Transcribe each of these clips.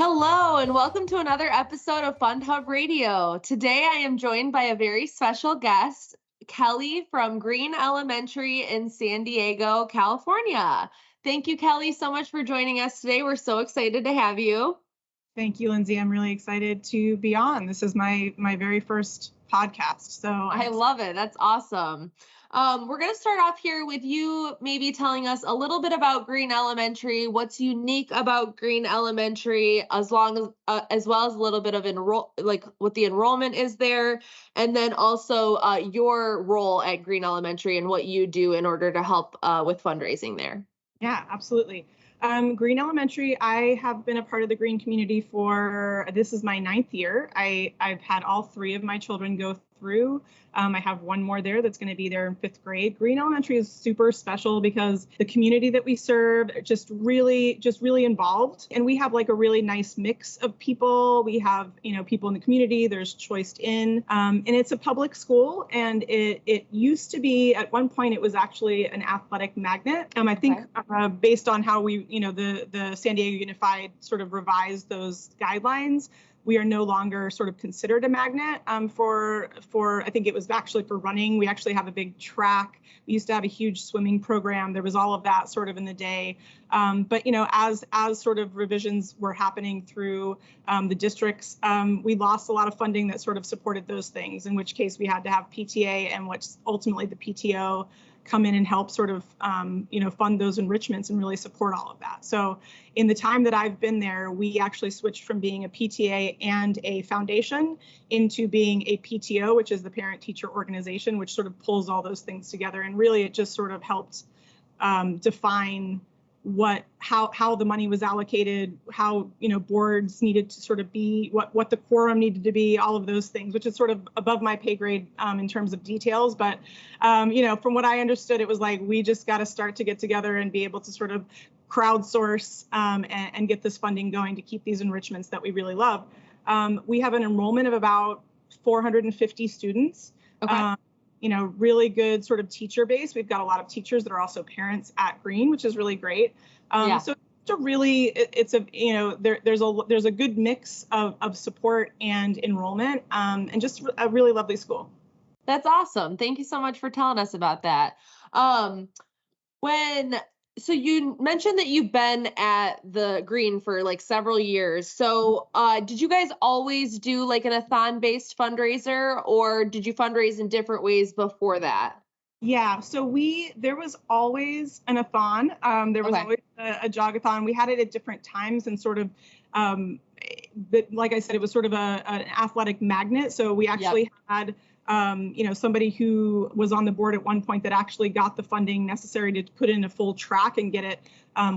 Hello, and welcome to another episode of FundHub Radio. Today, I am joined by a very special guest, Kelly from Green Elementary in San Diego, California. Thank you, Kelly, so much for joining us today. We're so excited to have you. Thank you, Lindsay. I'm really excited to be on. This is my very first podcast. So I love it. That's awesome. We're going to start off here with you maybe telling us a little bit about Green Elementary, what's unique about Green Elementary, as well as a little bit of what the enrollment is there, and then also your role at Green Elementary and what you do in order to help with fundraising there. Yeah, absolutely. Green Elementary, I have been a part of the Green community this is my 9th year. I've had all 3 of my children go through. I have one more there that's going to be there in 5th grade. Green Elementary is super special because the community that we serve just really involved. And we have like a really nice mix of people. We have, people in the community, there's choiced in, and it's a public school. And it used to be, at one point, it was actually an athletic magnet. I think based on how we, the San Diego Unified sort of revised those guidelines, we are no longer sort of considered a magnet for I think it was actually for running. We actually have a big track. We used to have a huge swimming program. There was all of that sort of in the day. But, as sort of revisions were happening through the districts, we lost a lot of funding that sort of supported those things, in which case we had to have PTA and what's ultimately the PTO come in and help sort of, fund those enrichments and really support all of that. So in the time that I've been there, we actually switched from being a PTA and a foundation into being a PTO, which is the parent teacher organization, which sort of pulls all those things together. And really, it just sort of helped define how the money was allocated, how, boards needed to sort of be, what the quorum needed to be, all of those things, which is sort of above my pay grade in terms of details. But, from what I understood, it was like, we just got to start to get together and be able to sort of crowdsource and get this funding going to keep these enrichments that we really love. We have an enrollment of about 450 students. Okay. Really good sort of teacher base. We've got a lot of teachers that are also parents at Green, which is really great. So there's a good mix of support and enrollment, and just a really lovely school. That's awesome. Thank you so much for telling us about that. So you mentioned that you've been at the Green for like several years. So did you guys always do like an athon-based fundraiser, or did you fundraise in different ways before that? Yeah, so there was always an athon. There was always a jog-a-thon. We had it at different times and sort of, like I said, it was sort of an athletic magnet. So we actually had somebody who was on the board at one point that actually got the funding necessary to put in a full track and get it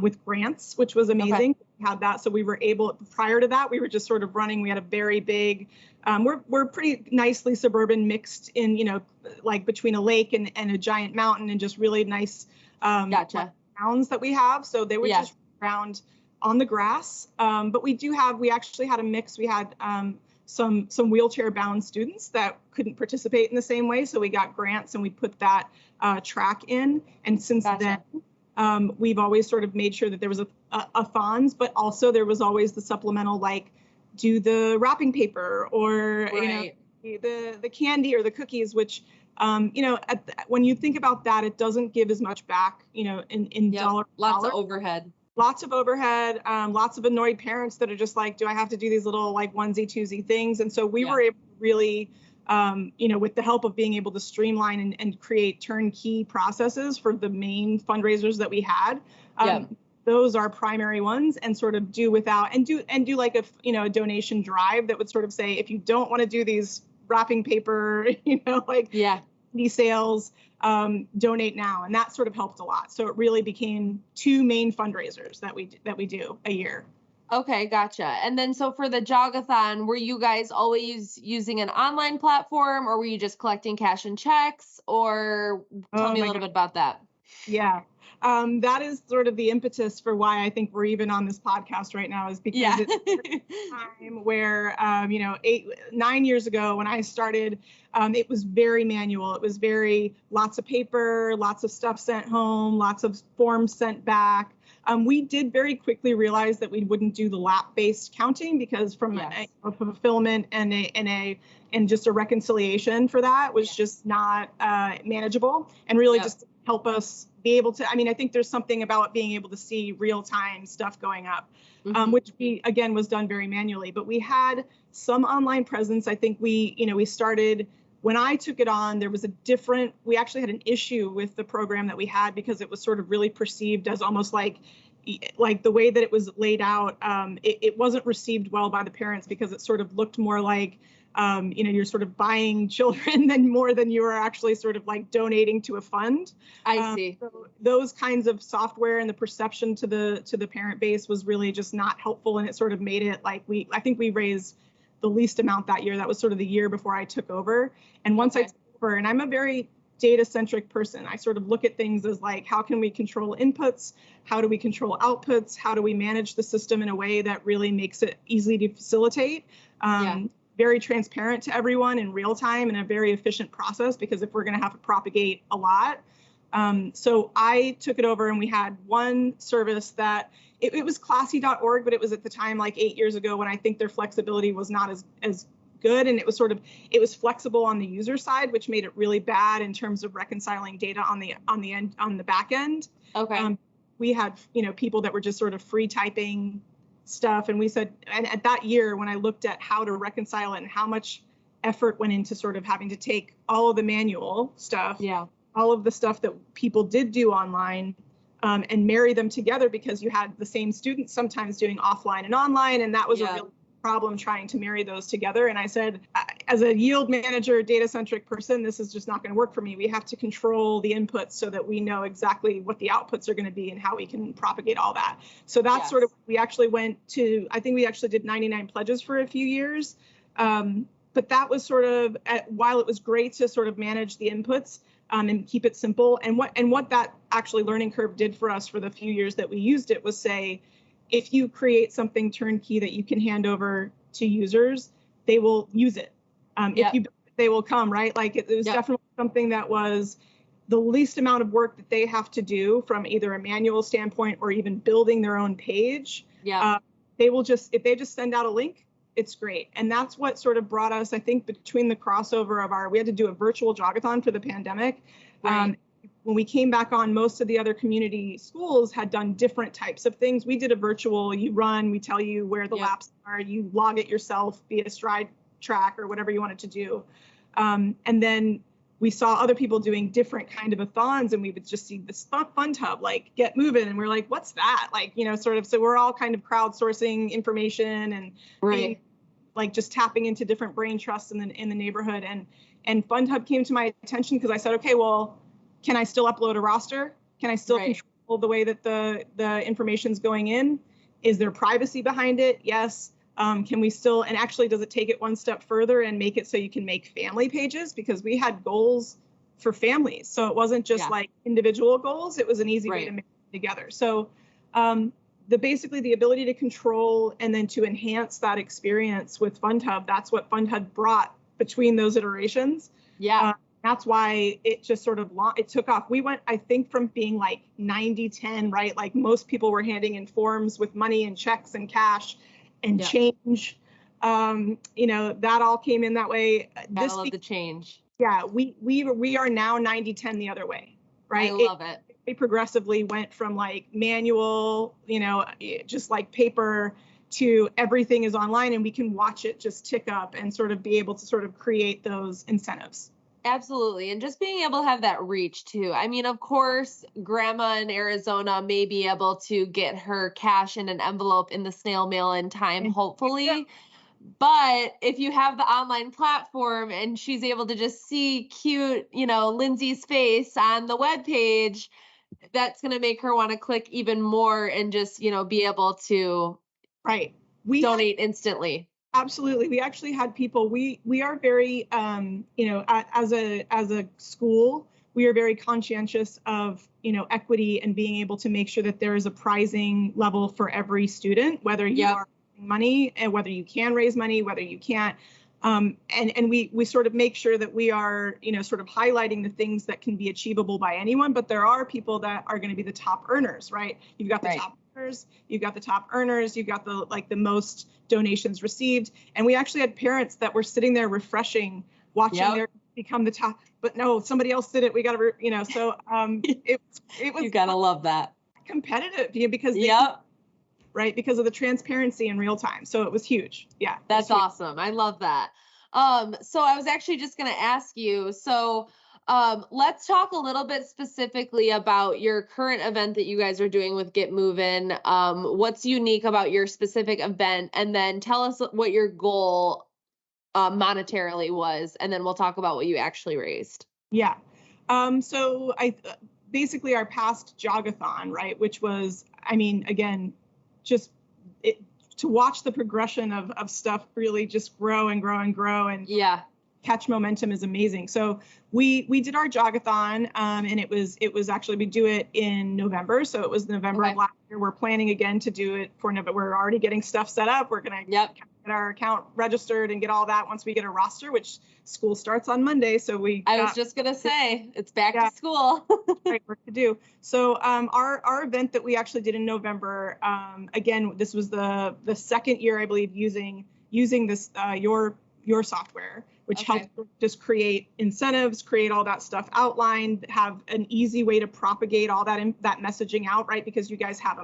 with grants, which was amazing. Okay. We had that. So we were able, prior to that, we were just sort of running. We had a very big, we're pretty nicely suburban mixed in, like between a lake and a giant mountain, and just really nice grounds that we have. So they were just around on the grass. But we actually had a mix. We had some wheelchair bound students that couldn't participate in the same way. So we got grants and we put that track in. And since then, we've always sort of made sure that there was a funds, but also there was always the supplemental, like do the wrapping paper or, the candy or the cookies, which, when you think about that, it doesn't give as much back, in dollar. Lots of overhead. Lots of overhead, lots of annoyed parents that are just like, do I have to do these little like onesie twosie things? And so we were able to really, with the help of being able to streamline and create turnkey processes for the main fundraisers that we had. Those are primary ones, and sort of do without and do like a donation drive that would sort of say, if you don't want to do these wrapping paper, these sales, donate now. And that sort of helped a lot. So it really became 2 main fundraisers that we do a year. Okay, gotcha. And then so for the Jogathon, were you guys always using an online platform, or were you just collecting cash and checks? Or tell me a little bit about that. Yeah. That is sort of the impetus for why I think we're even on this podcast right now, is because it's a time where, 9 years ago when I started, it was very manual. It was lots of paper, lots of stuff sent home, lots of forms sent back. We did very quickly realize that we wouldn't do the lap-based counting because from a fulfillment and just a reconciliation for that was just not manageable, and really just help us be able to, I mean, I think there's something about being able to see real-time stuff going up, which again was done very manually, but we had some online presence. I think we started, when I took it on, there was we actually had an issue with the program that we had because it was sort of really perceived as almost like the way that it was laid out, it wasn't received well by the parents because it sort of looked more like, you're sort of buying children more than you are actually sort of like donating to a fund. I see. So those kinds of software and the perception to the parent base was really just not helpful, and it sort of made it like I think we raised the least amount that year. That was sort of the year before I took over. And once I took over, and I'm a very data-centric person, I sort of look at things as like, how can we control inputs? How do we control outputs? How do we manage the system in a way that really makes it easy to facilitate? Very transparent to everyone in real time, and a very efficient process, because if we're going to have to propagate a lot. So I took it over, and we had one service that it was classy.org, but it was at the time like 8 years ago when I think their flexibility was not as good, and it was flexible on the user side, which made it really bad in terms of reconciling data on the back end. Okay. We had people that were just sort of free typing stuff, and we said, and at that year when I looked at how to reconcile it and how much effort went into sort of having to take all of the manual stuff, all of the stuff that people did do online, and marry them together, because you had the same students sometimes doing offline and online, and that was a real problem trying to marry those together. And I said, as a yield manager, data-centric person, this is just not going to work for me. We have to control the inputs so that we know exactly what the outputs are going to be and how we can propagate all that. So that's sort of, we actually went to, I think we actually did 99 pledges for a few years. But that was sort of, while it was great to sort of manage the inputs, and keep it simple. And what that actually learning curve did for us for the few years that we used it was say, if you create something turnkey that you can hand over to users, they will use it. If they will come, right? Like it was definitely something that was the least amount of work that they have to do from either a manual standpoint or even building their own page. They will just, if they just send out a link, it's great. And that's what sort of brought us, I think, between the crossover of we had to do a virtual jogathon for the pandemic. Right. When we came back on, most of the other community schools had done different types of things. We did a virtual, you run, we tell you where the laps are, you log it yourself via Stride track or whatever you wanted to do. And then we saw other people doing different kind of athons, and we would just see this FundHub, like get moving. And we're like, what's that? Like, sort of, so we're all kind of crowdsourcing information and being, like just tapping into different brain trusts in the neighborhood. And FundHub came to my attention because I said, okay, well, can I still upload a roster? Can I still control the way that the information's going in? Is there privacy behind it? Yes. Can we still, and actually, does it take it one step further and make it so you can make family pages? Because we had goals for families. So it wasn't just like individual goals. It was an easy way to make it together. So basically the ability to control and then to enhance that experience with FundHub, that's what FundHub brought between those iterations. That's why it just sort of, it took off. We went, I think, from being like 90-10, right? Like most people were handing in forms with money and checks and cash and change. That all came in that way. I love the change. Yeah, we are now 90-10 the other way, right? I love it. It progressively went from like manual, just like paper, to everything is online, and we can watch it just tick up and sort of be able to sort of create those incentives. Absolutely. And just being able to have that reach too. I mean, of course, grandma in Arizona may be able to get her cash in an envelope in the snail mail in time, hopefully. But if you have the online platform and she's able to just see cute, Lindsay's face on the webpage, that's going to make her want to click even more and just, be able to donate instantly. Absolutely. We actually had people, we are very, as a school, we are very conscientious of, equity and being able to make sure that there is a pricing level for every student, whether you are raising money and whether you can raise money, whether you can't. And we sort of make sure that we are, sort of highlighting the things that can be achievable by anyone, but there are people that are going to be the top earners, right? You've got the top earners, you've got the top earners, you've got the most donations received. And we actually had parents that were sitting there refreshing, watching their become the top, but no, somebody else did it. We got to, so it was, you gotta love that. Competitive, because right, because of the transparency in real time. So it was huge. Yeah. That's awesome. I love that. So I was actually just going to ask you, so let's talk a little bit specifically about your current event that you guys are doing with Get Movin'. What's unique about your specific event? And then tell us what your goal monetarily was, and then we'll talk about what you actually raised. Yeah. So basically our past jogathon, right, which was, again, just to watch the progression of stuff really just grow and grow and grow and catch momentum is amazing. So we did our jogathon, and it was actually, we do it in November. So it was November of last year. We're planning again to do it for November. We're already getting stuff set up. We're going to get our account registered and get all that once we get a roster, which school starts on Monday. So I was just going to say, it's back to school. Great work to do. So our event that we actually did in November, again, this was the second year, I believe, using this your software, which helps just create incentives, create all that stuff outlined, have an easy way to propagate all that messaging out, right? Because you guys have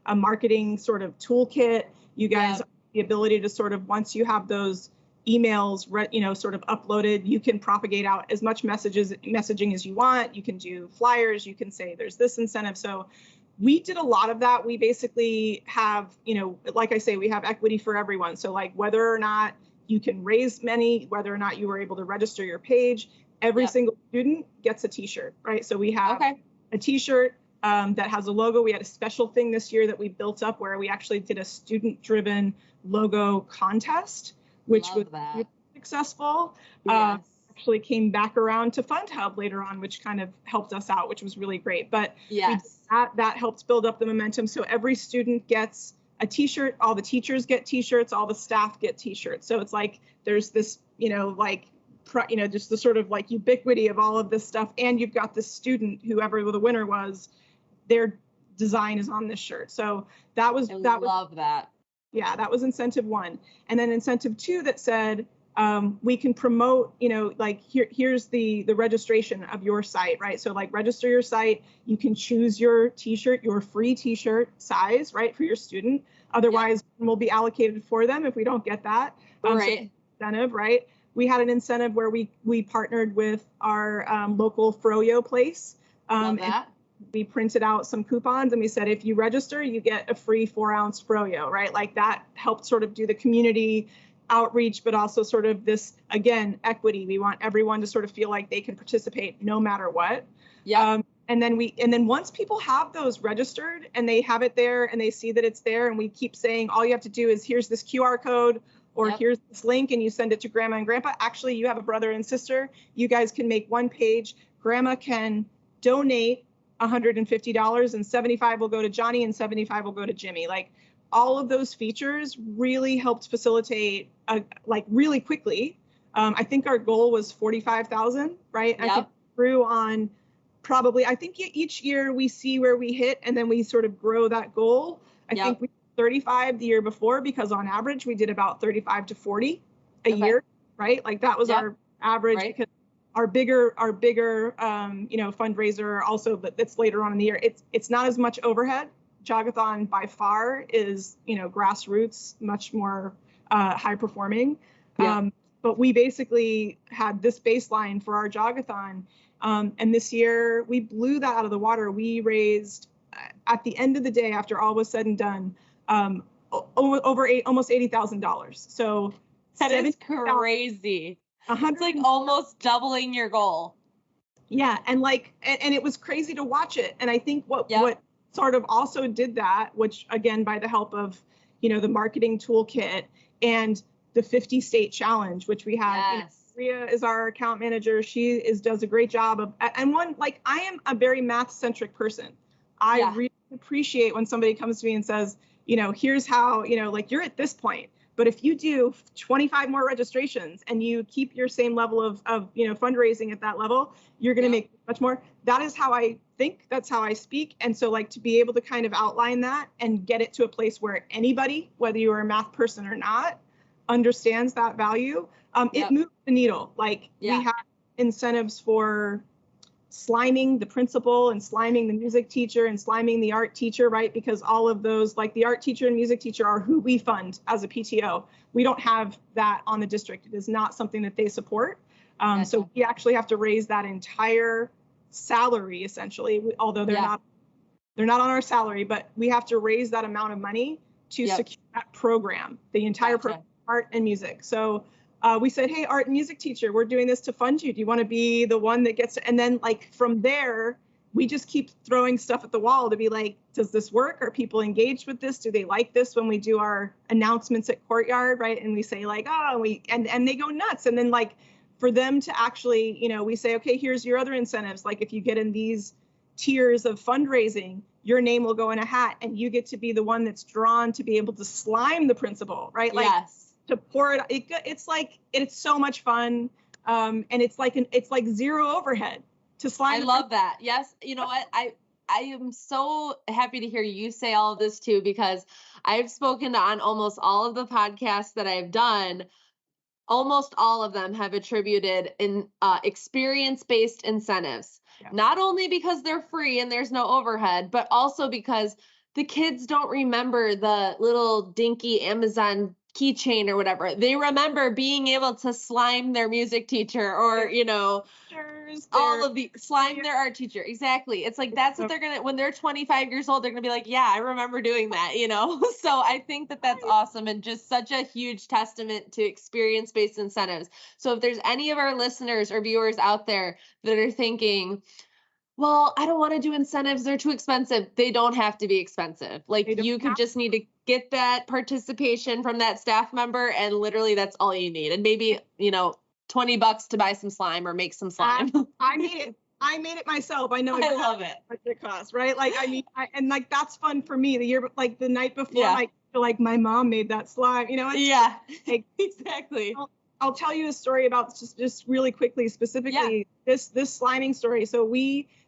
a marketing sort of toolkit. You guys have the ability to sort of, once you have those emails, sort of uploaded, you can propagate out as much messaging as you want. You can do flyers. You can say there's this incentive. So we did a lot of that. We basically have, like I say, we have equity for everyone. So like whether or not you can raise money, whether or not you were able to register your page, every single student gets a t-shirt, right? So we have a t-shirt that has a logo. We had a special thing this year that we built up where we actually did a student-driven logo contest, which was really successful. Actually came back around to FundHub later on, which kind of helped us out, which was really great. But that helps build up the momentum. So every student gets a t-shirt, all the teachers get t-shirts, all the staff get t-shirts. So it's like there's this, just the sort of like ubiquity of all of this stuff. And you've got the student, whoever the winner was, their design is on this shirt. So that was love that. Yeah, that was incentive 1. And then incentive 2 that said, we can promote, here's the registration of your site, right? So like register your site, you can choose your t-shirt, your free t-shirt size, right, for your student. Otherwise, we'll be allocated for them if we don't get that. So incentive, right? We had an incentive where we partnered with our local froyo place. Love that. We printed out some coupons and we said, if you register, you get a free 4-ounce froyo, right? Like that helped sort of do the community outreach, but also sort of this, again, equity. We want everyone to sort of feel like they can participate no matter what. And then once people have those registered and they have it there and they see that it's there, and we keep saying, all you have to do is here's this QR code or here's this link and you send it to grandma and grandpa. Actually, you have a brother and sister. You guys can make one page. Grandma can donate $150 and 75 will go to Johnny and 75 will go to Jimmy. Like all of those features really helped facilitate really quickly. I think our goal was 45,000, right? I think grew on probably, I think each year we see where we hit and then we sort of grow that goal. I think we did 35 the year before because on average we did about 35 to 40 a year, right? Like that was our average because our bigger fundraiser also, but it's later on in the year. It's not as much overhead. Jogathon by far is, grassroots, much more high performing. But we basically had this baseline for our Jogathon. And this year we blew that out of the water. We raised at the end of the day, after all was said and done, almost $80,000. So that is crazy. It's like almost doubling your goal. Yeah. And it was crazy to watch it. And I think what sort of also did that, which again, by the help of, the marketing toolkit and the 50 state challenge, which we had, Maria is our account manager. She does a great job of, and I am a very math centric person. I really appreciate when somebody comes to me and says, here's how, you're at this point, But if you do 25 more registrations and you keep your same level of fundraising at that level, you're going to make much more. That is how I think. That's how I speak. And so like to be able to kind of outline that and get it to a place where anybody, whether you are a math person or not, understands that value, it moves the needle. Like we have incentives for sliming the principal and sliming the music teacher and sliming the art teacher, right? Because all of those, like the art teacher and music teacher, are who we fund as a PTO. We don't have that on the district. It is not something that they support. So we actually have to raise that entire salary, essentially, although they're not on our salary, but we have to raise that amount of money to secure that program, the entire program, art and music. So we said, hey, art and music teacher, we're doing this to fund you. Do you want to be the one that gets to, and then like from there, we just keep throwing stuff at the wall to be like, does this work? Are people engaged with this? Do they like this when we do our announcements at Courtyard, right? And we say like, oh, and they go nuts. And then like for them to actually, we say, okay, here's your other incentives. Like if you get in these tiers of fundraising, your name will go in a hat and you get to be the one that's drawn to be able to slime the principal, right? Like, to pour it, it's so much fun, and it's like zero overhead to slime. I love that. Yes, you know what, I am so happy to hear you say all of this too, because I've spoken on almost all of the podcasts that I've done. Almost all of them have attributed in experience-based incentives, not only because they're free and there's no overhead, but also because the kids don't remember the little dinky Amazon keychain or whatever. They remember being able to slime their music teacher or, all of the slime their art teacher. Exactly. It's like, that's what they're going to, when they're 25 years old, they're going to be like, yeah, I remember doing that, So I think that that's awesome and just such a huge testament to experience-based incentives. So if there's any of our listeners or viewers out there that are thinking, well, I don't want to do incentives, they're too expensive. They don't have to be expensive. Like you could just need to get that participation from that staff member, and literally that's all you need. And maybe, $20 to buy some slime or make some slime. I made it myself. I know exactly I love it. What it costs, right? Like, and like, that's fun for me. The night before, I feel like my mom made that slime, Like, exactly. I'll tell you a story about just really quickly, specifically this sliming story. So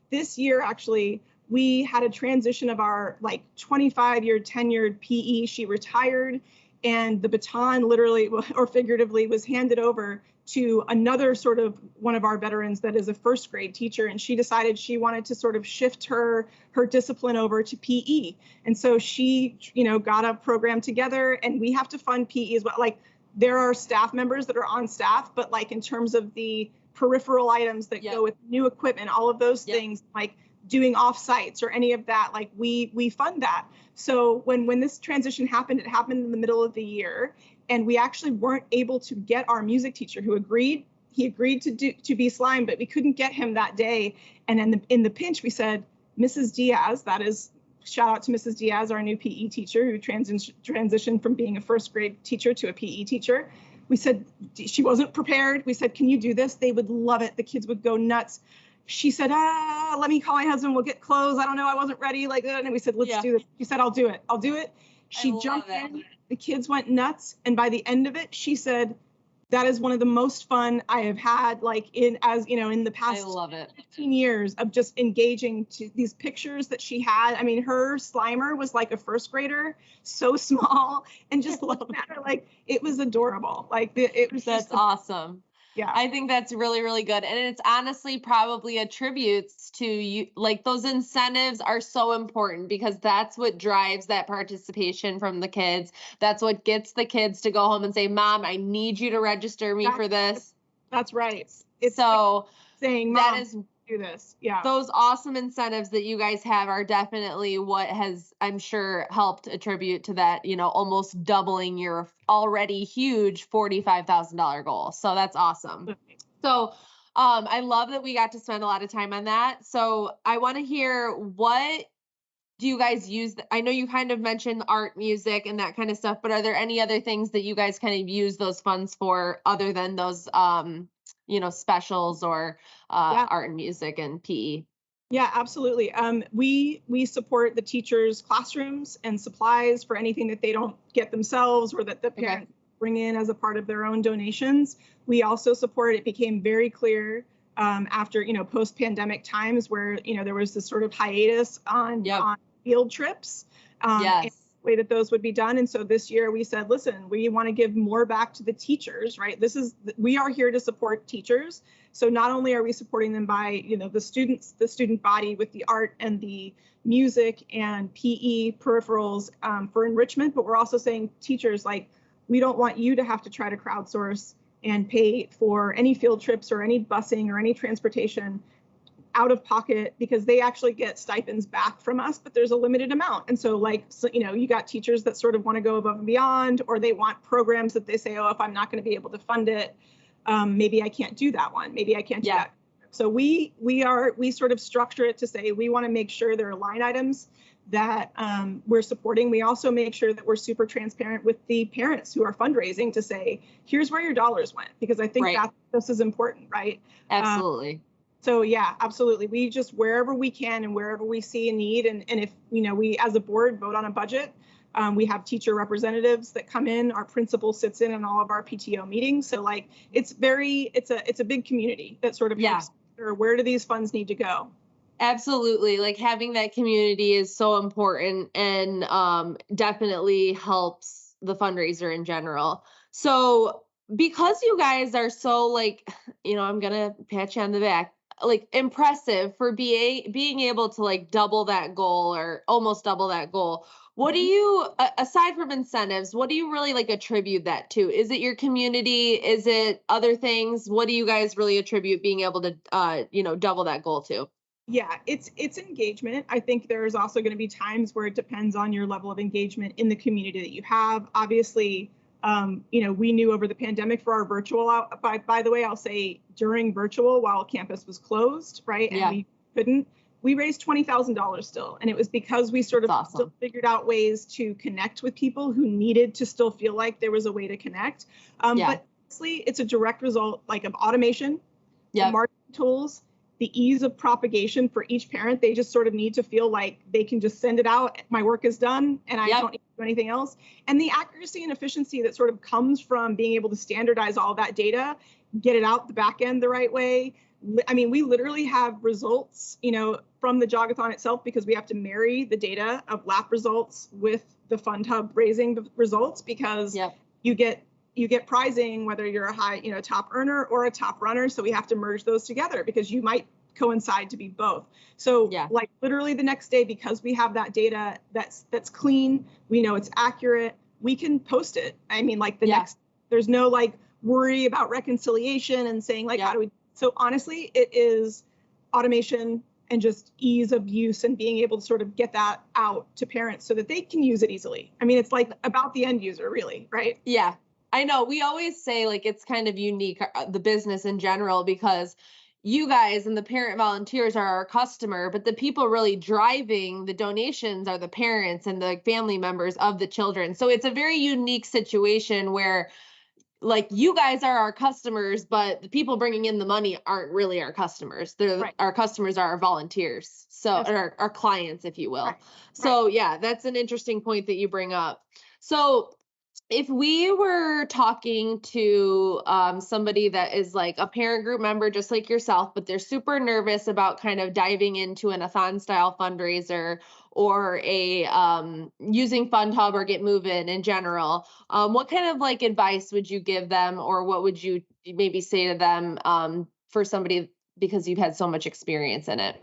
this year, actually, we had a transition of our 25-year tenured PE. She retired, and the baton literally or figuratively was handed over to another sort of one of our veterans that is a first grade teacher. And she decided she wanted to sort of shift her discipline over to PE. And so she, got a program together, and we have to fund PE as well. Like, there are staff members that are on staff, but like in terms of the peripheral items that go with new equipment, all of those things, like doing offsites or any of that, like we fund that. So when this transition happened, it happened in the middle of the year, and we actually weren't able to get our music teacher who agreed to be slime, but we couldn't get him that day. And in the pinch, we said, Mrs. Diaz, that is, shout out to Mrs. Diaz, our new PE teacher who transitioned from being a first grade teacher to a PE teacher. We said, she wasn't prepared. We said, can you do this? They would love it. The kids would go nuts. She said, let me call my husband. We'll get clothes. I don't know. I wasn't ready like that. And we said, let's do this. She said, I'll do it. She jumped in. The kids went nuts. And by the end of it, she said, that is one of the most fun I have had, in the past 15 years of just engaging to these pictures that she had. I mean, her Slimer was like a first grader, so small, and just looking at her, it was adorable. It was That's awesome. Yeah. I think that's really, really good. And it's honestly probably attributes to you, those incentives are so important because that's what drives that participation from the kids. That's what gets the kids to go home and say, Mom, I need you to register me for this. That's right. It's so saying, Mom, that is, do this. Yeah. Those awesome incentives that you guys have are definitely what has, I'm sure, helped attribute to that, almost doubling your already huge $45,000 goal. So that's awesome. So I love that we got to spend a lot of time on that. So I want to hear, what do you guys use? I know you kind of mentioned art, music, and that kind of stuff, but are there any other things that you guys kind of use those funds for other than those, specials or art and music and PE? Yeah, absolutely. We support the teachers' classrooms and supplies for anything that they don't get themselves or that the parents bring in as a part of their own donations. We also support, it became very clear after, post-pandemic times where, there was this sort of hiatus on field trips. And the way that those would be done. And so this year we said, listen, we want to give more back to the teachers, right? We are here to support teachers. So not only are we supporting them by, the student body with the art and the music and PE peripherals for enrichment, but we're also saying teachers, like, we don't want you to have to try to crowdsource and pay for any field trips or any busing or any transportation out of pocket, because they actually get stipends back from us, but there's a limited amount. And so you got teachers that sort of want to go above and beyond, or they want programs that they say, oh, if I'm not going to be able to fund it, maybe I can't do that one. Maybe I can't do that. So we sort of structure it to say, we want to make sure there are line items that we're supporting. We also make sure that we're super transparent with the parents who are fundraising to say, here's where your dollars went, because I think this is important, right? Absolutely. So yeah, absolutely. We just, wherever we can and wherever we see a need, and if, we as a board vote on a budget, we have teacher representatives that come in, our principal sits in on all of our PTO meetings. So like, it's a big community that sort of helps, or where do these funds need to go? Absolutely. Like, having that community is so important, and definitely helps the fundraiser in general. So because you guys are so, like, I'm going to pat you on the back, like, impressive for being able to, like, double that goal or almost double that goal. What do you, aside from incentives, what do you really, like, attribute that to? Is it your community? Is it other things? What do you guys really attribute being able to, double that goal to? Yeah, it's engagement. I think there's also going to be times where it depends on your level of engagement in the community that you have. Obviously, we knew over the pandemic for our virtual, by the way, I'll say during virtual while campus was closed, right? And we raised $20,000 still. And it was because we sort of still figured out ways to connect with people who needed to still feel like there was a way to connect. But honestly, it's a direct result, like, of automation, the marketing tools, the ease of propagation for each parent. They just sort of need to feel like they can just send it out. My work is done and I don't need to do anything else. And the accuracy and efficiency that sort of comes from being able to standardize all that data, get it out the back end the right way. I mean, we literally have results, from the Jogathon itself, because we have to marry the data of lap results with the FundHub raising results, because you get prizing whether you're a high, top earner or a top runner. So we have to merge those together, because you might coincide to be both. So like, literally the next day, because we have that data that's clean, we know it's accurate, we can post it. I mean, like, there's no, like, worry about reconciliation and saying, like, how do we? So honestly, it is automation and just ease of use and being able to sort of get that out to parents so that they can use it easily. I mean, it's like about the end user, really, right? Yeah, I know. We always say, like, it's kind of unique, the business in general, because you guys and the parent volunteers are our customer, but the people really driving the donations are the parents and the family members of the children. So it's a very unique situation where, like, you guys are our customers, but the people bringing in the money aren't really our customers. Our customers are our volunteers. So, or our clients, if you will. So yeah, that's an interesting point that you bring up. So if we were talking to somebody that is like a parent group member, just like yourself, but they're super nervous about kind of diving into an a-thon style fundraiser or a using FundHub or Get Moving in general, what kind of, like, advice would you give them, or what would you maybe say to them for somebody, because you've had so much experience in it?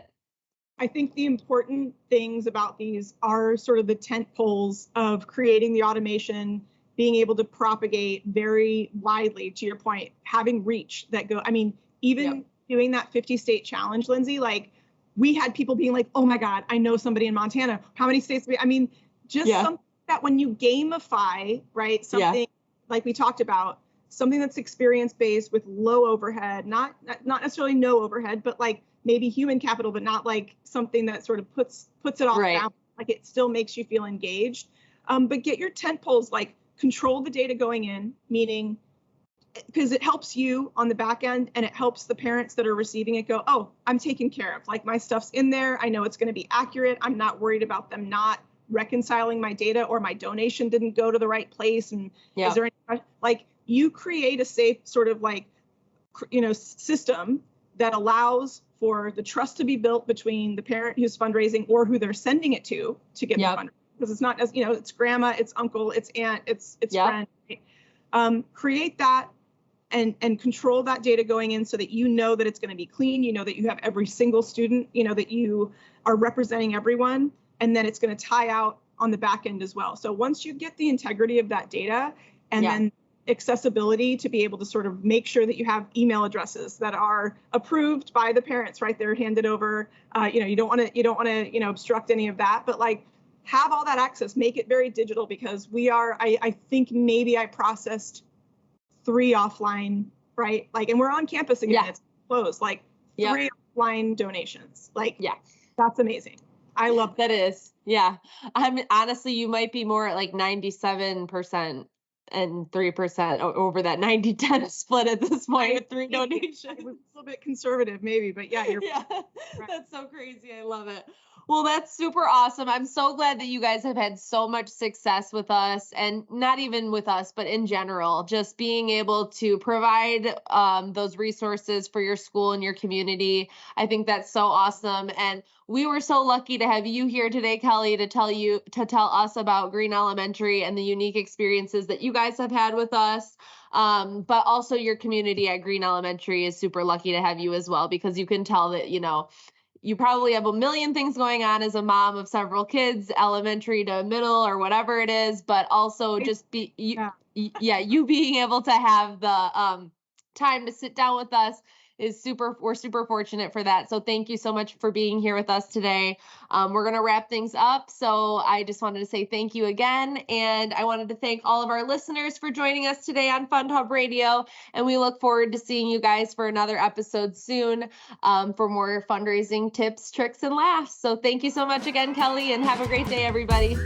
I think the important things about these are sort of the tent poles of creating the automation, being able to propagate very widely, to your point, having reach that go, I mean, even doing that 50-state challenge, Lindsay, like, we had people being like, oh my God, I know somebody in Montana. How many states? I mean, just something that when you gamify, right? Something like we talked about, something that's experience-based with low overhead, not necessarily no overhead, but like maybe human capital, but not like something that sort of puts it all down. Like, it still makes you feel engaged. But get your tent poles, like, control the data going in, meaning, because it helps you on the back end and it helps the parents that are receiving it go, oh, I'm taken care of. Like, my stuff's in there. I know it's going to be accurate. I'm not worried about them not reconciling my data, or my donation didn't go to the right place? And Yeah. is there any, like, you create a safe sort of like, system that allows for the trust to be built between the parent who's fundraising or who they're sending it to get the fundraising. Because it's not, as it's grandma, it's uncle, it's aunt, it's friend. Right? Create that and control that data going in so that you know that it's going to be clean. You know that you have every single student, that you are representing everyone, and then it's going to tie out on the back end as well. So once you get the integrity of that data and then accessibility to be able to sort of make sure that you have email addresses that are approved by the parents, right? They're handed over. You don't want to obstruct any of that, but like have all that access, make it very digital, because I think maybe I processed 3 offline, right? Like, and we're on campus again, it's closed, like 3 offline donations. Like, that's amazing. I love that. Is. Yeah. Honestly, you might be more at like 97% and 3% over that 90-10 split at this point with 3 donations. I was a little bit conservative maybe, but you're right. That's so crazy. I love it. Well, that's super awesome. I'm so glad that you guys have had so much success with us, and not even with us, but in general, just being able to provide those resources for your school and your community. I think that's so awesome. And we were so lucky to have you here today, Kelly, to tell us about Green Elementary and the unique experiences that you guys have had with us. But also your community at Green Elementary is super lucky to have you as well, because you can tell that, you probably have a million things going on as a mom of several kids, elementary to middle or whatever it is, but also just you being able to have the time to sit down with us we're super fortunate for that. So thank you so much for being here with us today. We're going to wrap things up. So I just wanted to say thank you again. And I wanted to thank all of our listeners for joining us today on FundHub Radio. And we look forward to seeing you guys for another episode soon for more fundraising tips, tricks, and laughs. So thank you so much again, Kelly, and have a great day, everybody.